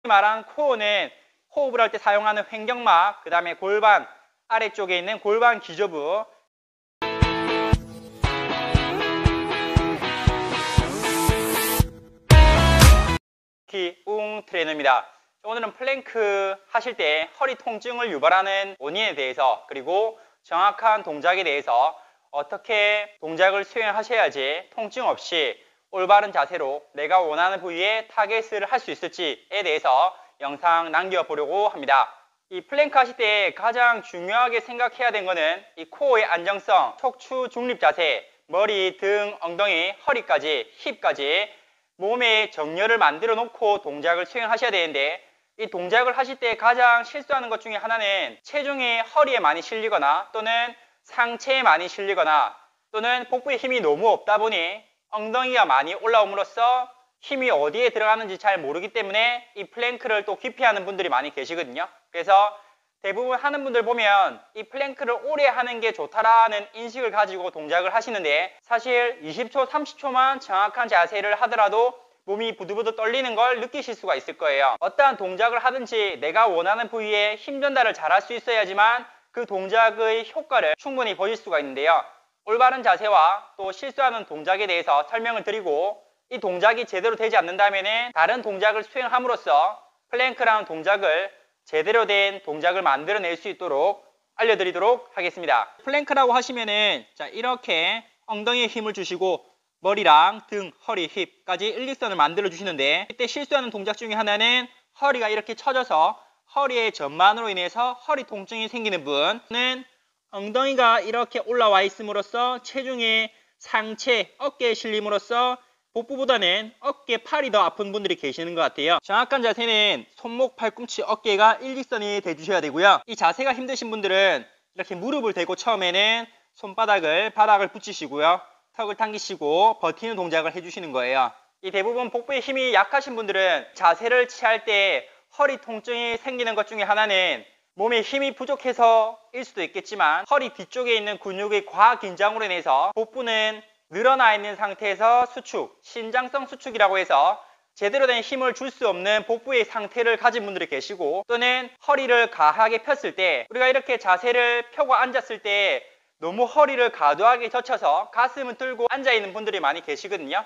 말한 코어는 호흡을 할 때 사용하는 횡격막, 그 다음에 골반 아래쪽에 있는 골반 기저부, 웅 트레이너입니다. 오늘은 플랭크 하실 때 허리 통증을 유발하는 원인에 대해서, 그리고 정확한 동작에 대해서 어떻게 동작을 수행하셔야지 통증 없이 올바른 자세로 내가 원하는 부위에 타겟을 할 수 있을지에 대해서 영상 남겨보려고 합니다. 이 플랭크 하실 때 가장 중요하게 생각해야 되는 것은 이 코어의 안정성, 척추 중립 자세, 머리, 등, 엉덩이, 허리까지, 힙까지 몸의 정렬을 만들어 놓고 동작을 수행하셔야 되는데, 이 동작을 하실 때 가장 실수하는 것 중에 하나는 체중이 허리에 많이 실리거나 또는 상체에 많이 실리거나 또는 복부에 힘이 너무 없다 보니 엉덩이가 많이 올라옴으로써 힘이 어디에 들어가는지 잘 모르기 때문에 이 플랭크를 또 기피하는 분들이 많이 계시거든요. 그래서 대부분 하는 분들 보면 이 플랭크를 오래 하는 게 좋다라는 인식을 가지고 동작을 하시는데, 사실 20초, 30초만 정확한 자세를 하더라도 몸이 부들부들 떨리는 걸 느끼실 수가 있을 거예요. 어떠한 동작을 하든지 내가 원하는 부위에 힘 전달을 잘 할 수 있어야지만 그 동작의 효과를 충분히 보실 수가 있는데요. 올바른 자세와 또 실수하는 동작에 대해서 설명을 드리고, 이 동작이 제대로 되지 않는다면 다른 동작을 수행함으로써 플랭크라는 동작을 제대로 된 동작을 만들어낼 수 있도록 알려드리도록 하겠습니다. 플랭크라고 하시면은 자, 이렇게 엉덩이에 힘을 주시고 머리랑 등, 허리, 힙까지 일직선을 만들어 주시는데, 이때 실수하는 동작 중에 하나는 허리가 이렇게 처져서 허리의 전만으로 인해서 허리 통증이 생기는 분은 엉덩이가 이렇게 올라와 있음으로써 체중이 상체, 어깨에 실림으로써 복부보다는 어깨, 팔이 더 아픈 분들이 계시는 것 같아요. 정확한 자세는 손목, 팔꿈치, 어깨가 일직선이 돼주셔야 되고요. 이 자세가 힘드신 분들은 이렇게 무릎을 대고 처음에는 손바닥을 바닥을 붙이시고요. 턱을 당기시고 버티는 동작을 해주시는 거예요. 이 대부분 복부에 힘이 약하신 분들은 자세를 취할 때 허리 통증이 생기는 것 중에 하나는 몸에 힘이 부족해서일 수도 있겠지만, 허리 뒤쪽에 있는 근육의 과긴장으로 인해서 복부는 늘어나 있는 상태에서 수축, 신장성 수축이라고 해서 제대로 된 힘을 줄 수 없는 복부의 상태를 가진 분들이 계시고, 또는 허리를 가하게 폈을 때, 우리가 이렇게 자세를 펴고 앉았을 때 너무 허리를 과도하게 젖혀서 가슴을 들고 앉아있는 분들이 많이 계시거든요.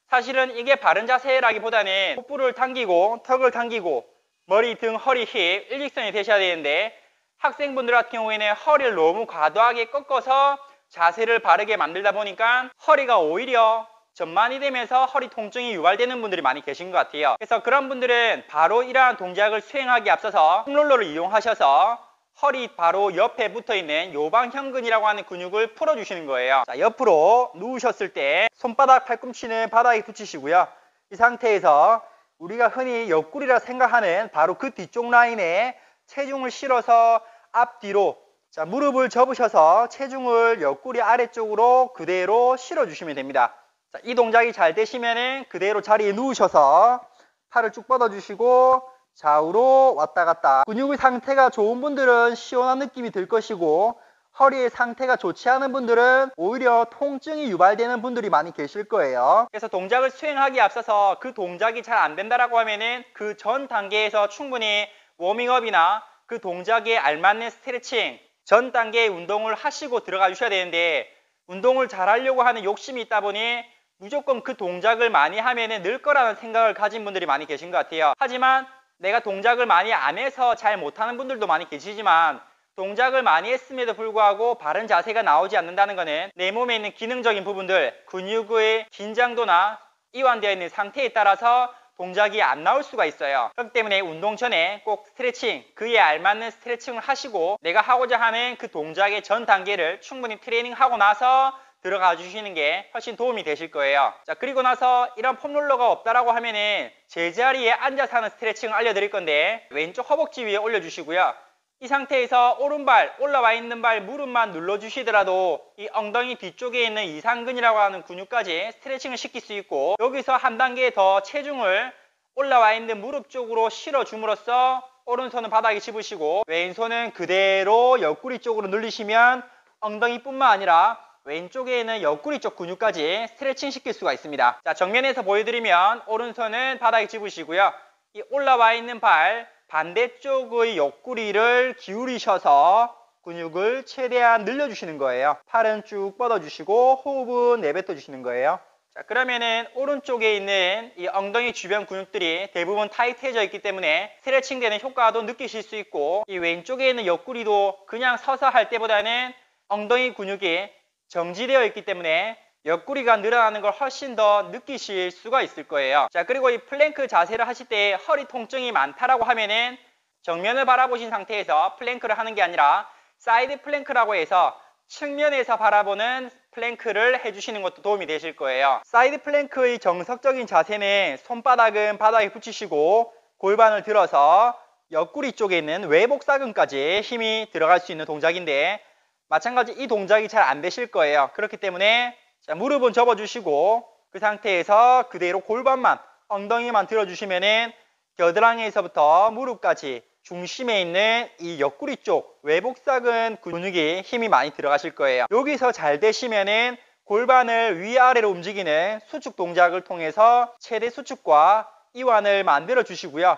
사실은 이게 바른 자세라기보다는 복부를 당기고 턱을 당기고 머리, 등, 허리, 힙 일직선이 되셔야 되는데, 학생분들 같은 경우에는 허리를 너무 과도하게 꺾어서 자세를 바르게 만들다 보니까 허리가 오히려 전만이 되면서 허리 통증이 유발되는 분들이 많이 계신 것 같아요. 그래서 그런 분들은 바로 이러한 동작을 수행하기에 앞서서 폼롤러를 이용하셔서 허리 바로 옆에 붙어있는 요방형근이라고 하는 근육을 풀어주시는 거예요. 자, 옆으로 누우셨을 때 손바닥, 팔꿈치는 바닥에 붙이시고요. 이 상태에서 우리가 흔히 옆구리라 생각하는 바로 그 뒤쪽 라인에 체중을 실어서 앞뒤로, 자, 무릎을 접으셔서 체중을 옆구리 아래쪽으로 그대로 실어주시면 됩니다. 자, 이 동작이 잘 되시면은 그대로 자리에 누우셔서 팔을 쭉 뻗어주시고 좌우로 왔다 갔다. 근육의 상태가 좋은 분들은 시원한 느낌이 들 것이고, 허리의 상태가 좋지 않은 분들은 오히려 통증이 유발되는 분들이 많이 계실 거예요. 그래서 동작을 수행하기에 앞서서 그 동작이 잘 안 된다라고 하면은 그 전 단계에서 충분히 워밍업이나 그 동작에 알맞는 스트레칭, 전 단계의 운동을 하시고 들어가 주셔야 되는데, 운동을 잘 하려고 하는 욕심이 있다 보니 무조건 그 동작을 많이 하면은 늘 거라는 생각을 가진 분들이 많이 계신 것 같아요. 하지만 내가 동작을 많이 안 해서 잘 못하는 분들도 많이 계시지만, 동작을 많이 했음에도 불구하고 바른 자세가 나오지 않는다는 것은 내 몸에 있는 기능적인 부분들, 근육의 긴장도나 이완되어 있는 상태에 따라서 동작이 안 나올 수가 있어요. 그렇기 때문에 운동 전에 꼭 스트레칭, 그에 알맞는 스트레칭을 하시고 내가 하고자 하는 그 동작의 전 단계를 충분히 트레이닝하고 나서 들어가 주시는 게 훨씬 도움이 되실 거예요. 자, 그리고 나서 이런 폼롤러가 없다라고 하면은 제자리에 앉아서 하는 스트레칭을 알려드릴 건데, 왼쪽 허벅지 위에 올려주시고요. 이 상태에서 오른발, 올라와 있는 발 무릎만 눌러주시더라도 이 엉덩이 뒤쪽에 있는 이상근이라고 하는 근육까지 스트레칭을 시킬 수 있고, 여기서 한 단계 더 체중을 올라와 있는 무릎 쪽으로 실어줌으로써 오른손은 바닥에 집으시고 왼손은 그대로 옆구리 쪽으로 늘리시면 엉덩이뿐만 아니라 왼쪽에 있는 옆구리 쪽 근육까지 스트레칭 시킬 수가 있습니다. 자, 정면에서 보여드리면 오른손은 바닥에 집으시고요. 이 올라와 있는 발 반대쪽의 옆구리를 기울이셔서 근육을 최대한 늘려주시는 거예요. 팔은 쭉 뻗어주시고 호흡은 내뱉어 주시는 거예요. 자, 그러면은 오른쪽에 있는 이 엉덩이 주변 근육들이 대부분 타이트해져 있기 때문에 스트레칭 되는 효과도 느끼실 수 있고, 이 왼쪽에 있는 옆구리도 그냥 서서 할 때보다는 엉덩이 근육이 정지되어 있기 때문에 옆구리가 늘어나는 걸 훨씬 더 느끼실 수가 있을 거예요. 자, 그리고 이 플랭크 자세를 하실 때 허리 통증이 많다라고 하면은 정면을 바라보신 상태에서 플랭크를 하는 게 아니라 사이드 플랭크라고 해서 측면에서 바라보는 플랭크를 해주시는 것도 도움이 되실 거예요. 사이드 플랭크의 정석적인 자세는 손바닥은 바닥에 붙이시고 골반을 들어서 옆구리 쪽에 있는 외복사근까지 힘이 들어갈 수 있는 동작인데, 마찬가지 이 동작이 잘 안 되실 거예요. 그렇기 때문에 자, 무릎은 접어주시고 그 상태에서 그대로 골반만, 엉덩이만 들어주시면은 겨드랑이에서부터 무릎까지 중심에 있는 이 옆구리 쪽 외복사근 근육이 힘이 많이 들어가실 거예요. 여기서 잘 되시면은 골반을 위아래로 움직이는 수축 동작을 통해서 최대 수축과 이완을 만들어 주시고요.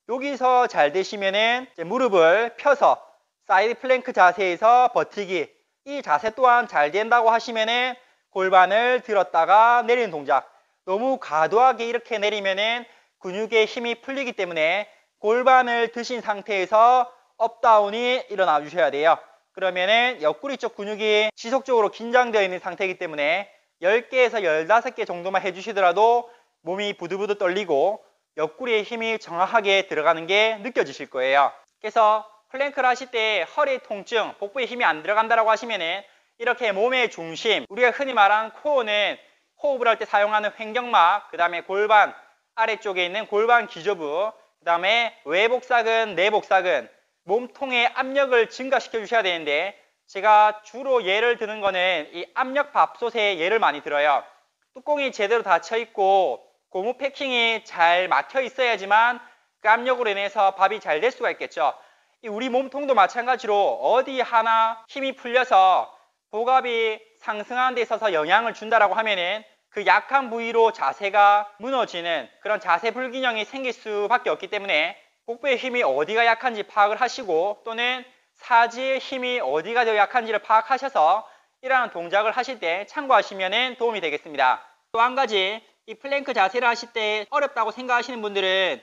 여기서 잘 되시면은 무릎을 펴서 사이드 플랭크 자세에서 버티기, 이 자세 또한 잘 된다고 하시면은 골반을 들었다가 내리는 동작, 너무 과도하게 이렇게 내리면은 근육에 힘이 풀리기 때문에 골반을 드신 상태에서 업다운이 일어나 주셔야 돼요. 그러면은 옆구리 쪽 근육이 지속적으로 긴장되어 있는 상태이기 때문에 10개에서 15개 정도만 해주시더라도 몸이 부들부들 떨리고 옆구리에 힘이 정확하게 들어가는 게 느껴지실 거예요. 그래서 플랭크를 하실 때 허리 통증, 복부에 힘이 안 들어간다고 하시면은 이렇게 몸의 중심, 우리가 흔히 말하는 코어는 호흡을 할 때 사용하는 횡격막, 그 다음에 골반 아래쪽에 있는 골반 기저부, 그 다음에 외복사근, 내복사근, 몸통의 압력을 증가시켜 주셔야 되는데, 제가 주로 예를 드는 거는 이 압력밥솥에 예를 많이 들어요. 뚜껑이 제대로 닫혀 있고 고무 패킹이 잘 막혀 있어야지만 그 압력으로 인해서 밥이 잘 될 수가 있겠죠. 우리 몸통도 마찬가지로 어디 하나 힘이 풀려서 복압이 상승하는 데 있어서 영향을 준다라고 하면은 그 약한 부위로 자세가 무너지는 그런 자세 불균형이 생길 수밖에 없기 때문에 복부의 힘이 어디가 약한지 파악을 하시고, 또는 사지의 힘이 어디가 더 약한지를 파악하셔서 이러한 동작을 하실 때 참고하시면 도움이 되겠습니다. 또 한 가지, 이 플랭크 자세를 하실 때 어렵다고 생각하시는 분들은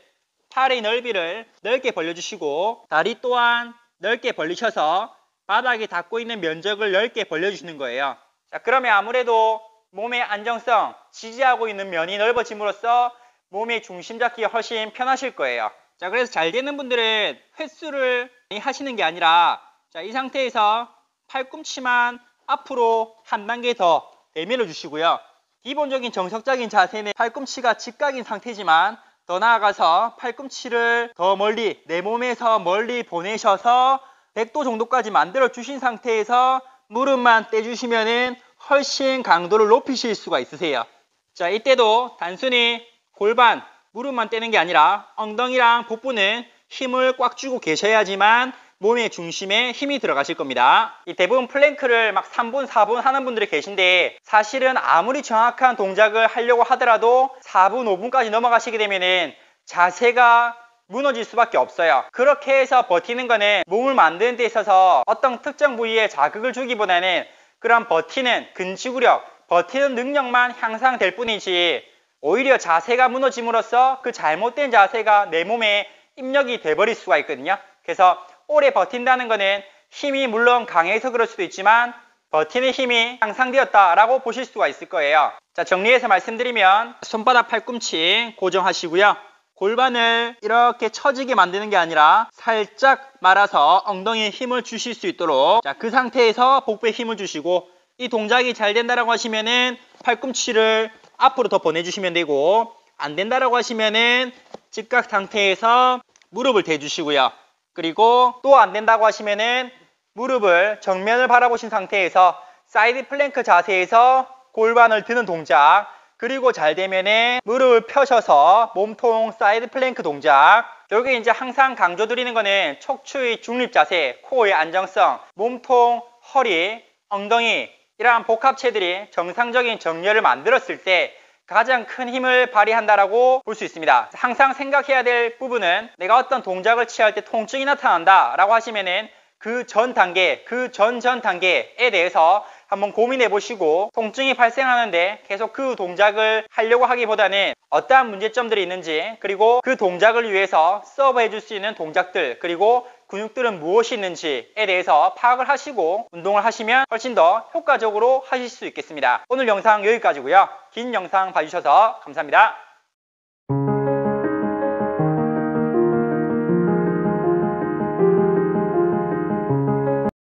팔의 넓이를 넓게 벌려주시고 다리 또한 넓게 벌리셔서 바닥에 닿고 있는 면적을 넓게 벌려주시는 거예요. 자, 그러면 아무래도 몸의 안정성, 지지하고 있는 면이 넓어짐으로써 몸의 중심 잡기가 훨씬 편하실 거예요. 자, 그래서 잘 되는 분들은 횟수를 많이 하시는 게 아니라, 자, 이 상태에서 팔꿈치만 앞으로 한 단계 더 내밀어 주시고요. 기본적인 정석적인 자세는 팔꿈치가 직각인 상태지만 더 나아가서 팔꿈치를 더 멀리, 내 몸에서 멀리 보내셔서 100도 정도까지 만들어 주신 상태에서 무릎만 떼주시면은 훨씬 강도를 높이실 수가 있으세요. 자, 이때도 단순히 골반, 무릎만 떼는 게 아니라 엉덩이랑 복부는 힘을 꽉 주고 계셔야지만 몸의 중심에 힘이 들어가실 겁니다. 이 대부분 플랭크를 막 3분, 4분 하는 분들이 계신데, 사실은 아무리 정확한 동작을 하려고 하더라도 4분, 5분까지 넘어가시게 되면은 자세가 무너질 수밖에 없어요. 그렇게 해서 버티는 거는 몸을 만드는 데 있어서 어떤 특정 부위에 자극을 주기보다는 그런 버티는 근지구력, 버티는 능력만 향상될 뿐이지, 오히려 자세가 무너짐으로써 그 잘못된 자세가 내 몸에 입력이 돼버릴 수가 있거든요. 그래서 오래 버틴다는 거는 힘이 물론 강해서 그럴 수도 있지만 버티는 힘이 향상되었다라고 보실 수가 있을 거예요. 자, 정리해서 말씀드리면 손바닥 팔꿈치 고정하시고요. 골반을 이렇게 처지게 만드는 게 아니라 살짝 말아서 엉덩이에 힘을 주실 수 있도록, 자, 그 상태에서 복부에 힘을 주시고, 이 동작이 잘 된다라고 하시면은 팔꿈치를 앞으로 더 보내주시면 되고, 안 된다라고 하시면은 직각 상태에서 무릎을 대주시고요. 그리고 또 안 된다고 하시면은 무릎을 정면을 바라보신 상태에서 사이드 플랭크 자세에서 골반을 드는 동작, 그리고 잘 되면은 무릎을 펴셔서 몸통 사이드 플랭크 동작. 여기 이제 항상 강조드리는 거는 척추의 중립 자세, 코어의 안정성, 몸통, 허리, 엉덩이, 이러한 복합체들이 정상적인 정렬을 만들었을 때 가장 큰 힘을 발휘한다라고 볼 수 있습니다. 항상 생각해야 될 부분은 내가 어떤 동작을 취할 때 통증이 나타난다라고 하시면은 그 전 단계, 그 전 단계에 대해서 한번 고민해 보시고 통증이 발생하는데 계속 그 동작을 하려고 하기보다는 어떠한 문제점들이 있는지, 그리고 그 동작을 위해서 서브해 줄 수 있는 동작들, 그리고 근육들은 무엇이 있는지에 대해서 파악을 하시고 운동을 하시면 훨씬 더 효과적으로 하실 수 있겠습니다. 오늘 영상 여기까지고요. 긴 영상 봐주셔서 감사합니다.